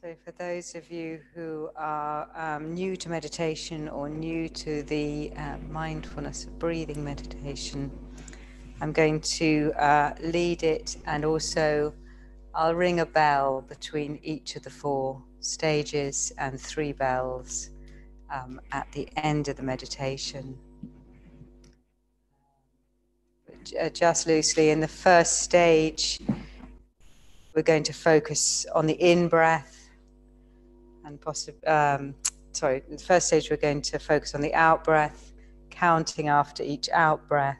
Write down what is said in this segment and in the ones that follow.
So for those of you who are new to meditation or new to the mindfulness of breathing meditation, I'm going to lead it, and also I'll ring a bell between each of the 4 stages and 3 bells at the end of the meditation. Just loosely, in the first stage, we're going to focus on the in-breath, and in the first stage we're going to focus on the out-breath, counting after each out-breath.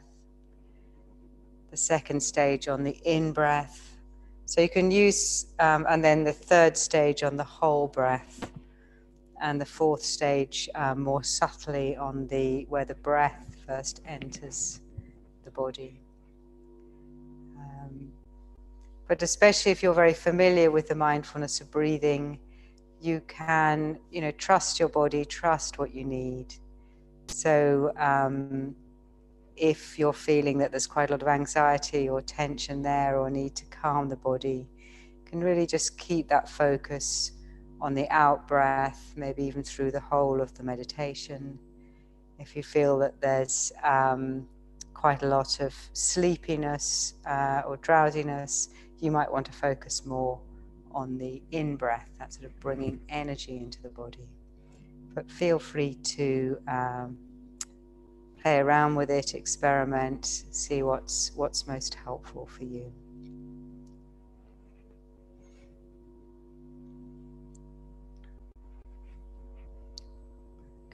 The second stage on the in-breath. So you can use, and then the third stage on the whole breath. And the fourth stage more subtly on where the breath first enters the body. But especially if you're very familiar with the mindfulness of breathing, you can, trust your body, trust what you need. So if you're feeling that there's quite a lot of anxiety or tension there, or need to calm the body, you can really just keep that focus on the out breath, maybe even through the whole of the meditation. If you feel that there's quite a lot of sleepiness or drowsiness, you might want to focus more on the in-breath, that sort of bringing energy into the body. But feel free to play around with it, experiment, see what's most helpful for you.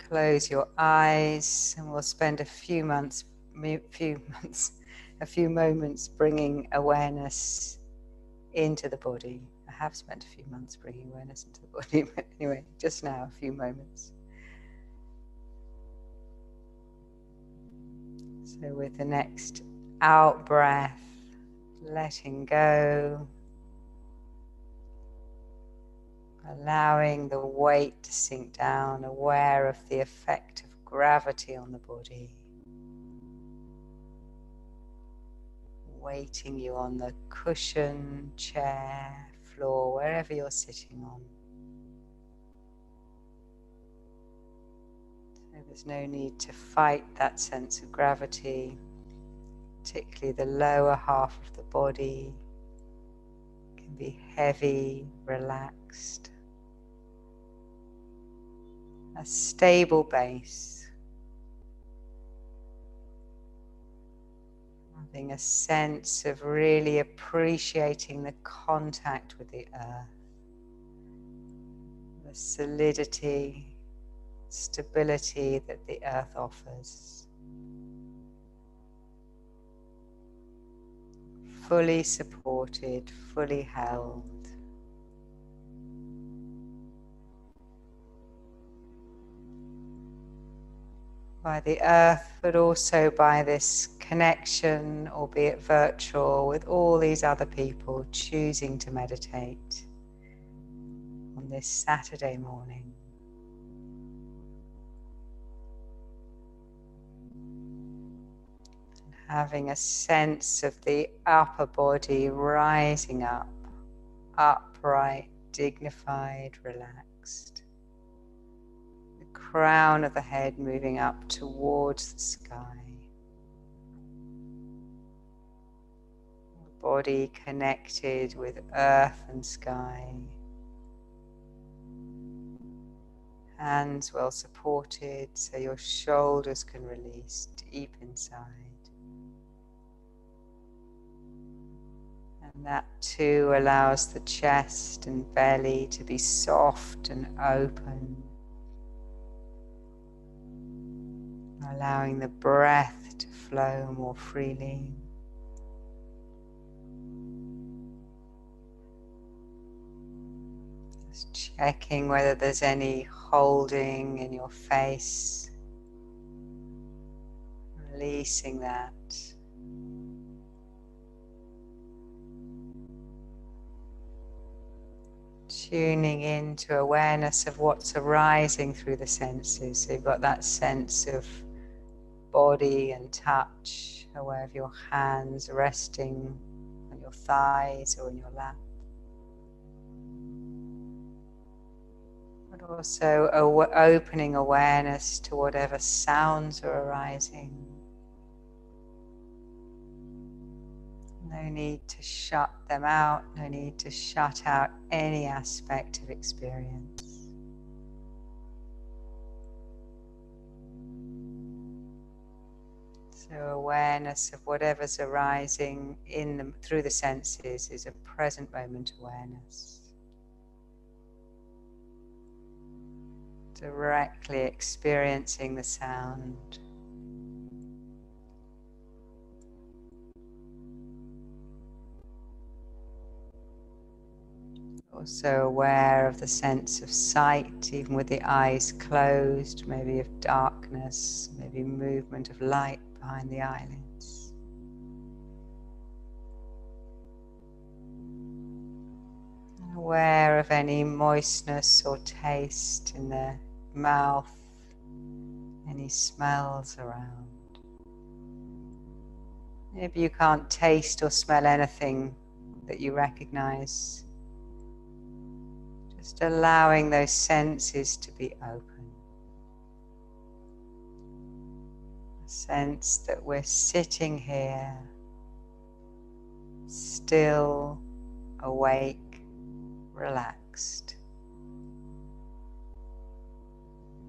Close your eyes, and we'll spend a few moments bringing awareness into the body. I have spent a few months bringing awareness into the body, but anyway, just now, a few moments. So with the next out breath, letting go, allowing the weight to sink down, aware of the effect of gravity on the body, weighting you on the cushion, chair, floor, wherever you're sitting on. So there's no need to fight that sense of gravity, particularly the lower half of the body can be heavy, relaxed. A stable base, having a sense of really appreciating the contact with the earth, the solidity, stability that the earth offers. Fully supported, fully held. By the earth, but also by this connection, albeit virtual, with all these other people choosing to meditate on this Saturday morning. Having a sense of the upper body rising up, upright, dignified, relaxed. The crown of the head moving up towards the sky. The body connected with earth and sky. Hands well supported so your shoulders can release deep inside. And that too allows the chest and belly to be soft and open, allowing the breath to flow more freely. Just checking whether there's any holding in your face, releasing that. Tuning into awareness of what's arising through the senses. So you've got that sense of body and touch, aware of your hands resting on your thighs or in your lap. but also opening awareness to whatever sounds are arising. No need to shut them out, no need to shut out any aspect of experience. So awareness of whatever's arising through the senses is a present moment awareness. Directly experiencing the sound. Also aware of the sense of sight, even with the eyes closed, maybe of darkness, maybe movement of light behind the eyelids. Aware of any moistness or taste in the mouth, any smells around. Maybe you can't taste or smell anything that you recognize. Just allowing those senses to be open. A sense that we're sitting here, still, awake, relaxed.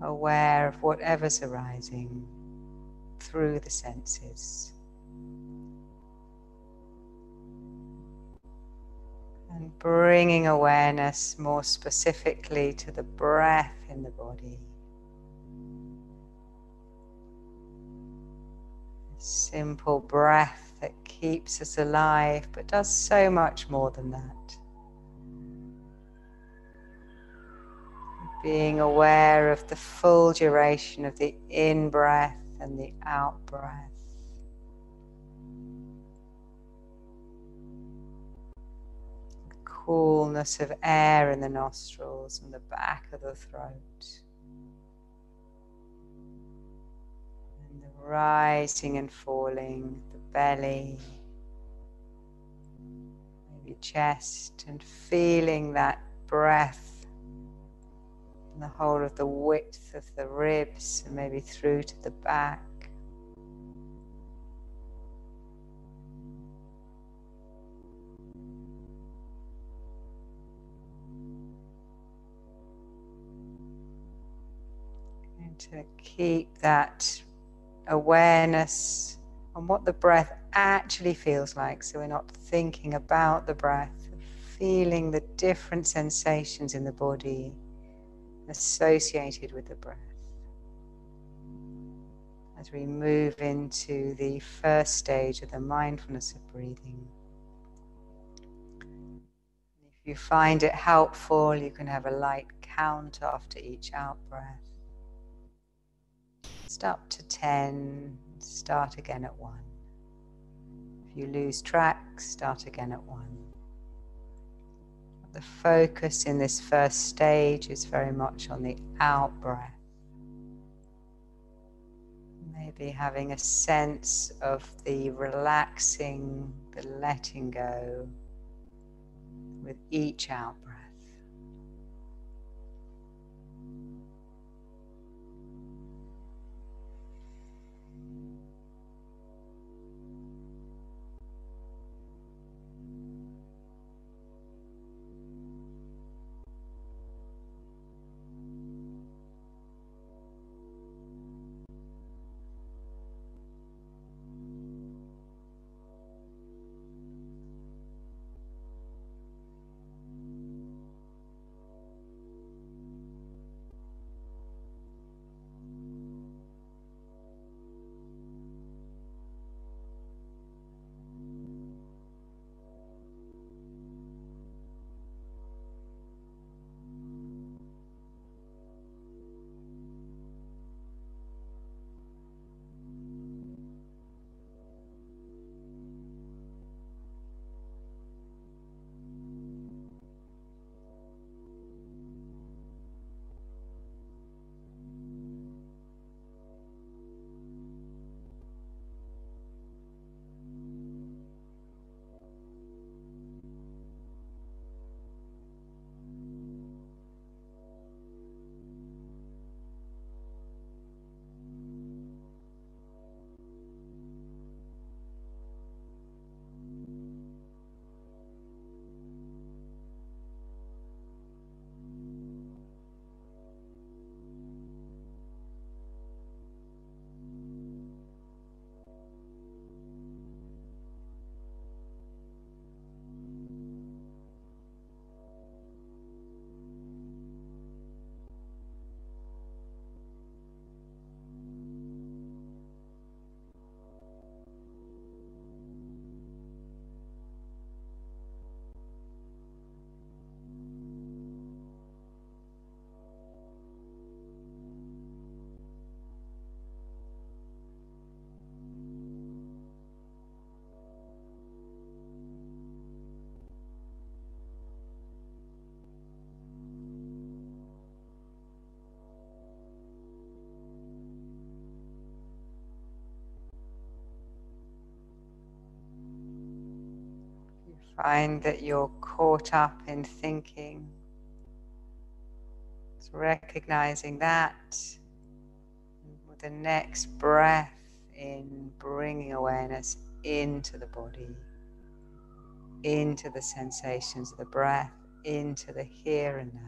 Aware of whatever's arising through the senses. And bringing awareness more specifically to the breath in the body. A simple breath that keeps us alive but does so much more than that. Being aware of the full duration of the in-breath and the out-breath. The coolness of air in the nostrils and the back of the throat. And the rising and falling, the belly, maybe chest, and feeling that breath and the whole of the width of the ribs and maybe through to the back. And to keep that awareness on what the breath actually feels like, so we're not thinking about the breath, feeling the different sensations in the body associated with the breath. As we move into the first stage of the mindfulness of breathing. If you find it helpful, you can have a light count after each out-breath. Just up to 10, start again at 1. If you lose track, start again at 1. The focus in this first stage is very much on the out-breath. Maybe having a sense of the relaxing, the letting go with each out-breath. Find that you're caught up in thinking. So recognizing that with the next breath in, bringing awareness into the body, into the sensations of the breath, into the here and now.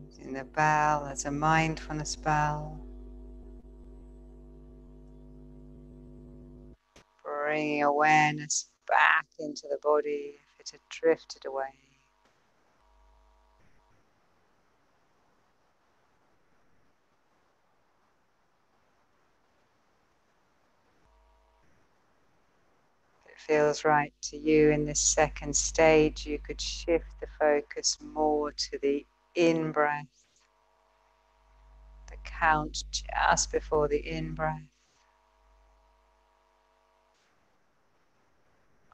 Using the bell as a mindfulness bell, bringing awareness back into the body if it had drifted away. If it feels right to you in this second stage, you could shift the focus more to the in-breath, the count just before the in-breath,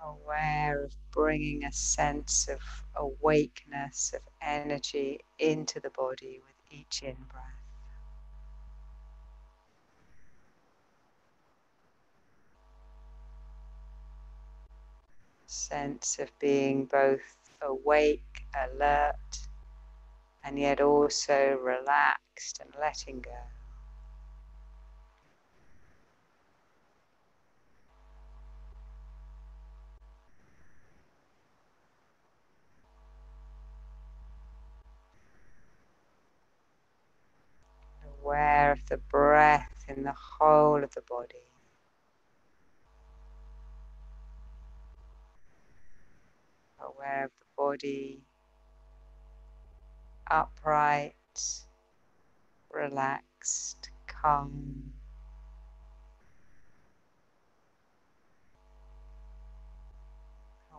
aware of bringing a sense of awakeness, of energy into the body with each in-breath. Sense of being both awake, alert, and yet also relaxed and letting go. Aware of the breath in the whole of the body. Aware of the body upright, relaxed, calm.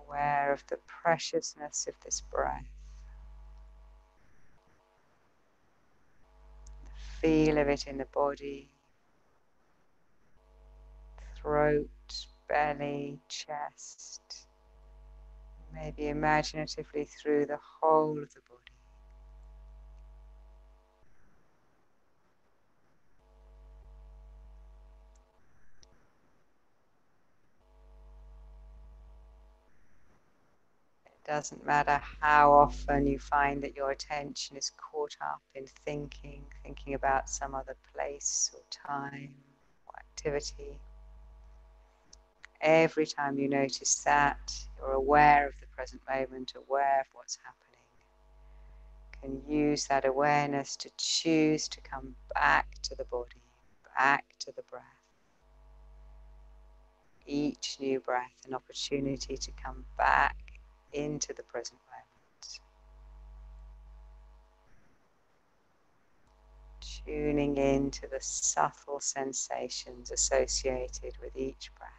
Aware of the preciousness of this breath. The feel of it in the body. Throat, belly, chest. Maybe imaginatively through the whole of the body. It doesn't matter how often you find that your attention is caught up in thinking about some other place or time or activity. Every time you notice that, you're aware of the present moment, aware of what's happening. can use that awareness to choose to come back to the body, back to the breath. Each new breath an opportunity to come back into the present moment. Tuning into the subtle sensations associated with each breath.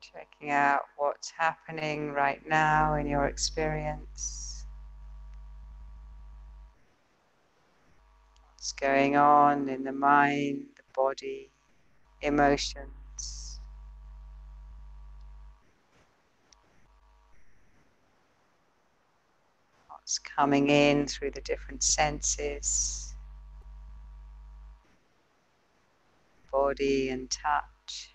Checking out what's happening right now in your experience. What's going on in the mind, the body, emotions. What's coming in through the different senses. body and touch.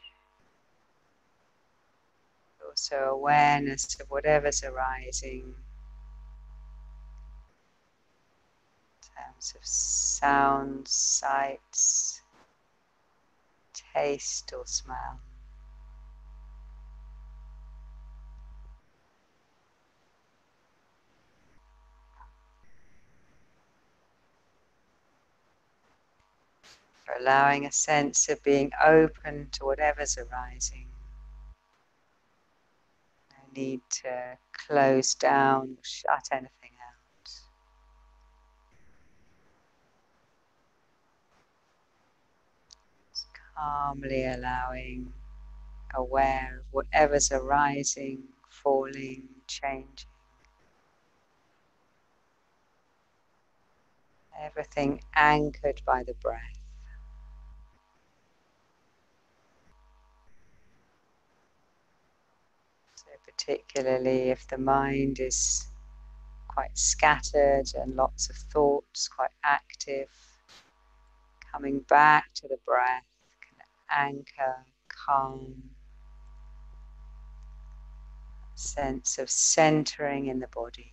Also awareness of whatever's arising in terms of sounds, sights, taste or smell. Allowing a sense of being open to whatever's arising. No need to close down or shut anything out. Just calmly allowing, aware of whatever's arising, falling, changing. Everything anchored by the breath. So particularly if the mind is quite scattered and lots of thoughts, quite active, coming back to the breath can anchor, calm, sense of centering in the body.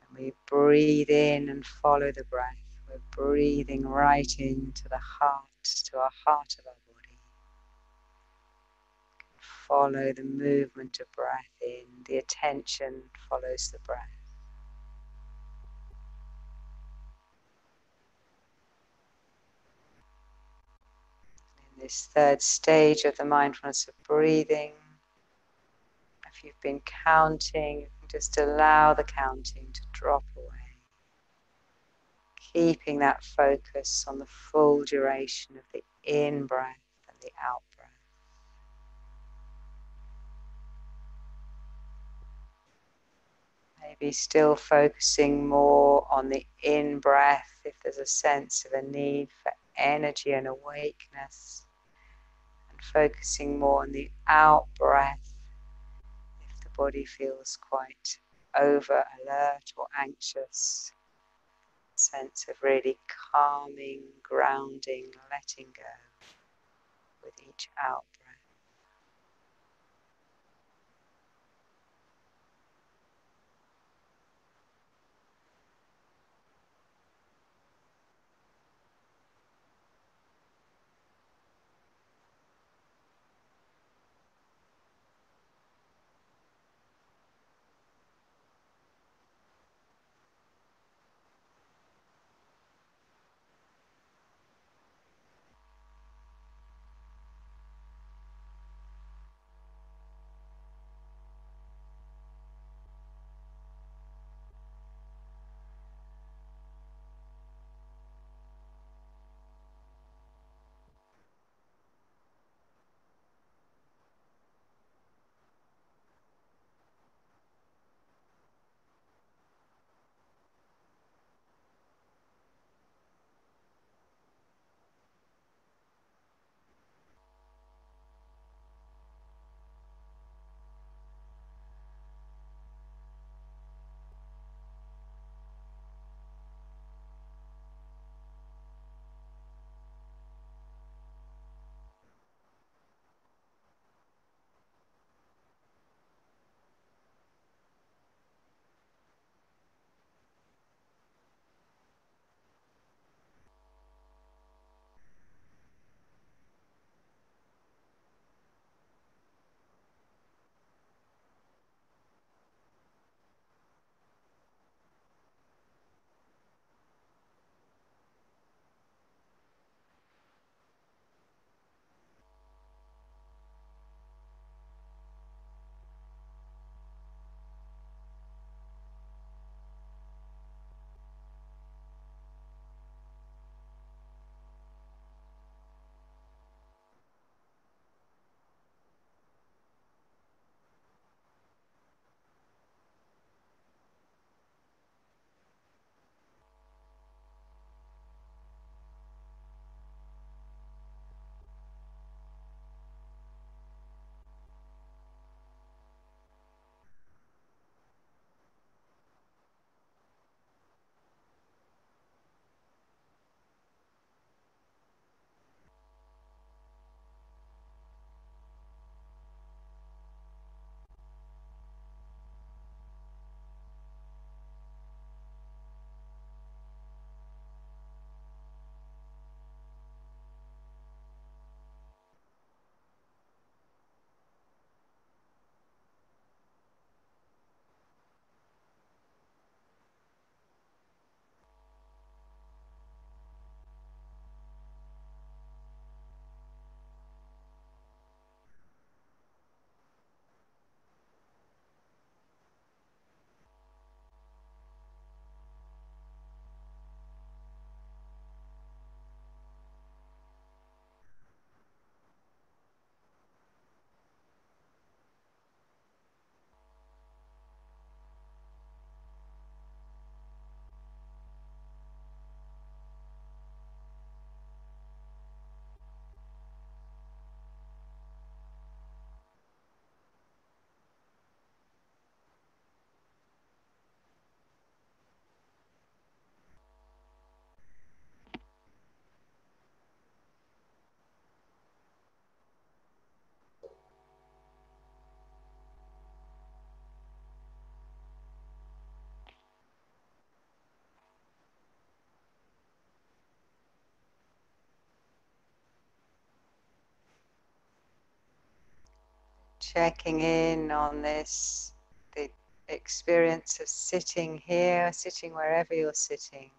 And we breathe in and follow the breath. We're breathing right into the heart, to our heart of our body. Follow the movement of breath in. The attention follows the breath. In this third stage of the mindfulness of breathing, if you've been counting, you can just allow the counting to drop away, keeping that focus on the full duration of the in-breath and the out-breath. Maybe still focusing more on the in-breath if there's a sense of a need for energy and awakeness, and focusing more on the out-breath if the body feels quite over alert or anxious. Sense of really calming, grounding, letting go with each out breath. checking in on this, the experience of sitting here, sitting wherever you're sitting,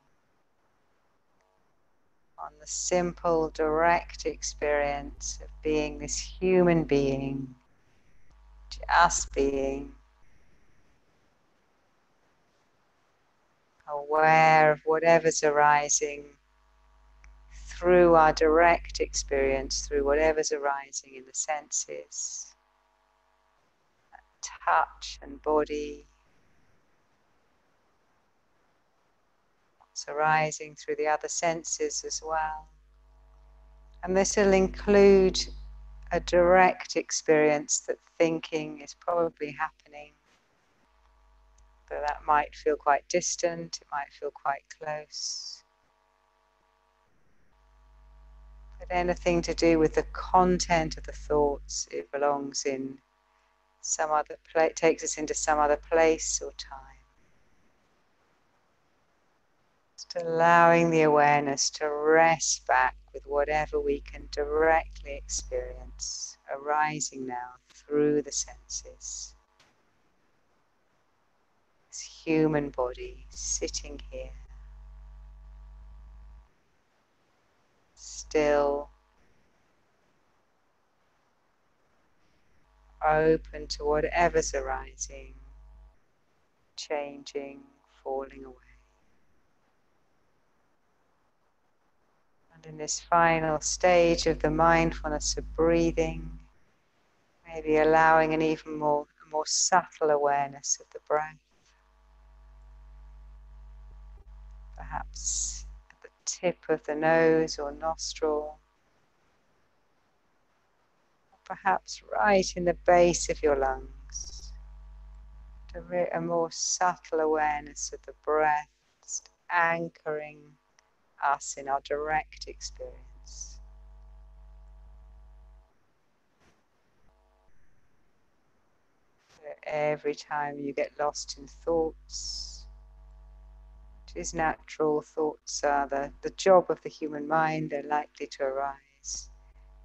on the simple, direct experience of being this human being, just being aware of whatever's arising through our direct experience, through whatever's arising in the senses, touch and body, what's arising through the other senses as well. And this will include a direct experience that thinking is probably happening. So that might feel quite distant, it might feel quite close. But anything to do with the content of the thoughts, it belongs in some other place, takes us into some other place or time. Just allowing the awareness to rest back with whatever we can directly experience arising now through the senses. This human body sitting here, still, open to whatever's arising, changing, falling away. And in this final stage of the mindfulness of breathing, maybe allowing an even more subtle awareness of the breath. Perhaps at the tip of the nose or nostril, or perhaps right in the base of your lungs. A more subtle awareness of the breath, just anchoring us in our direct experience. So every time you get lost in thoughts, which is natural, thoughts are the job of the human mind, they're likely to arise.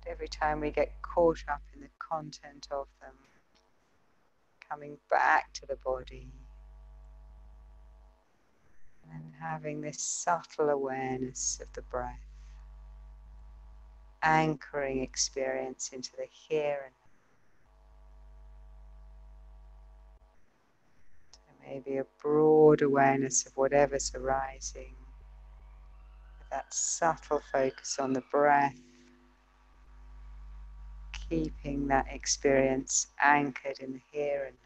Every time we get caught up in the content of them, coming back to the body and having this subtle awareness of the breath, anchoring experience into the here and now. Maybe a broad awareness of whatever's arising, with that subtle focus on the breath, keeping that experience anchored in the here and now.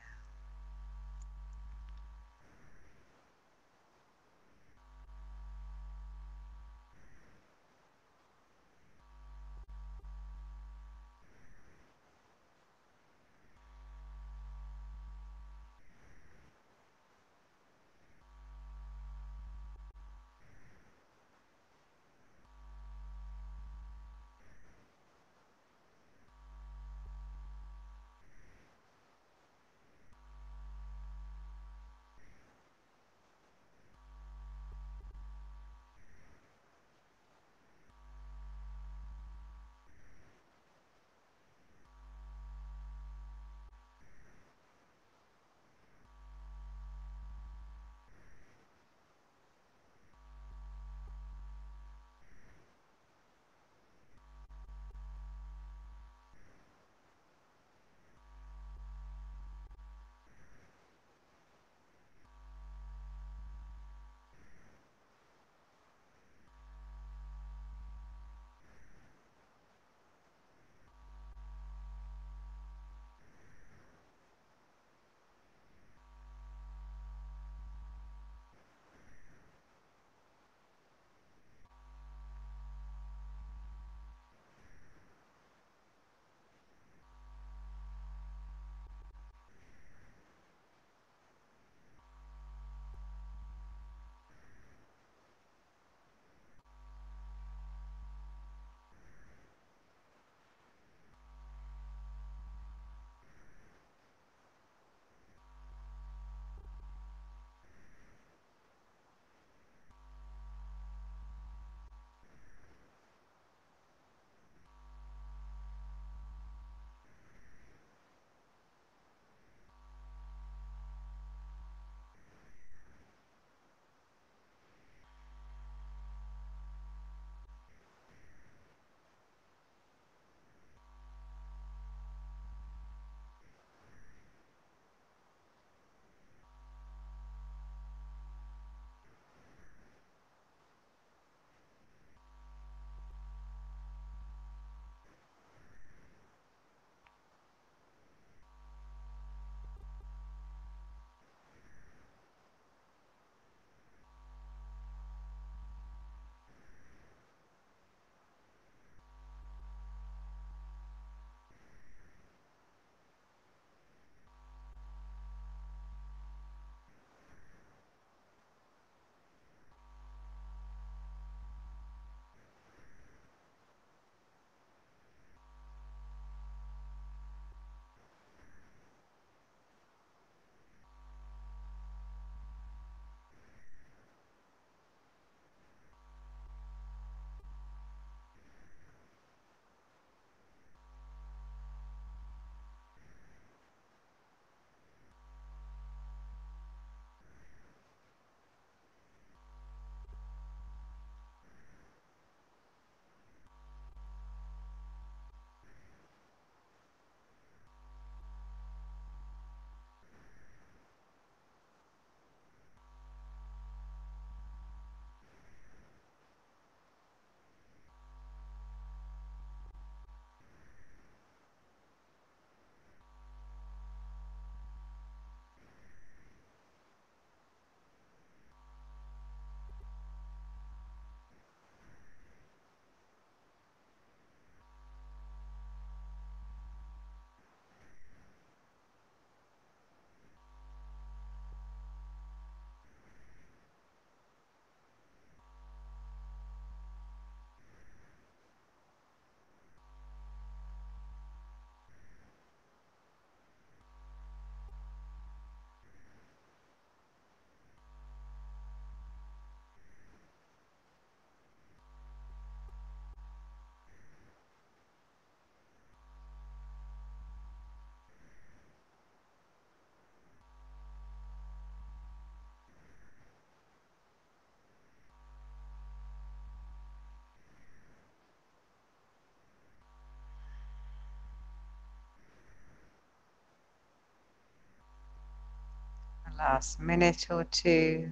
last minute or two,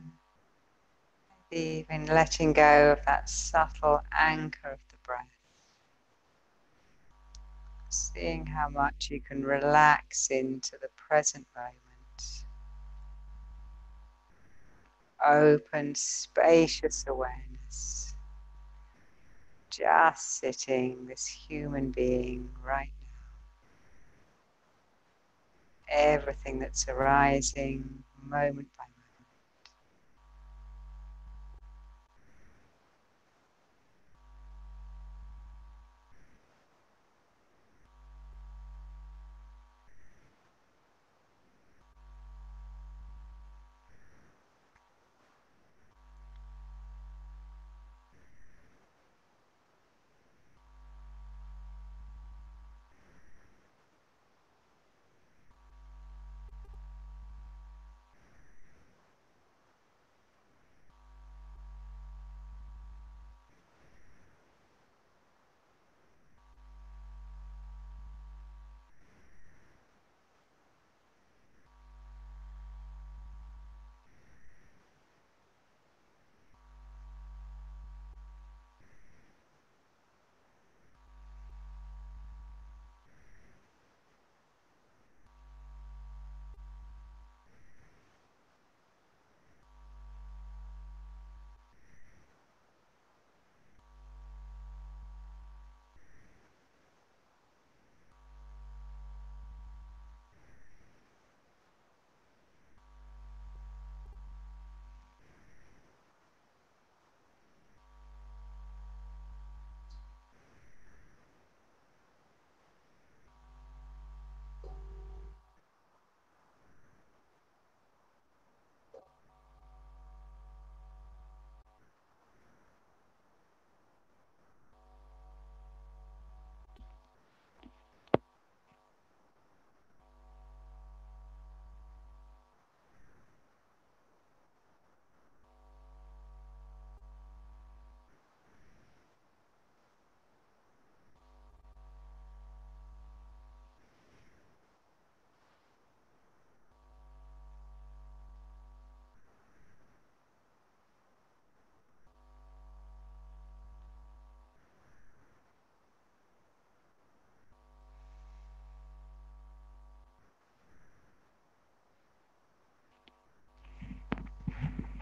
even letting go of that subtle anchor of the breath. Seeing how much you can relax into the present moment. Open, spacious awareness. Just sitting, this human being right now. Everything that's arising moment by moment.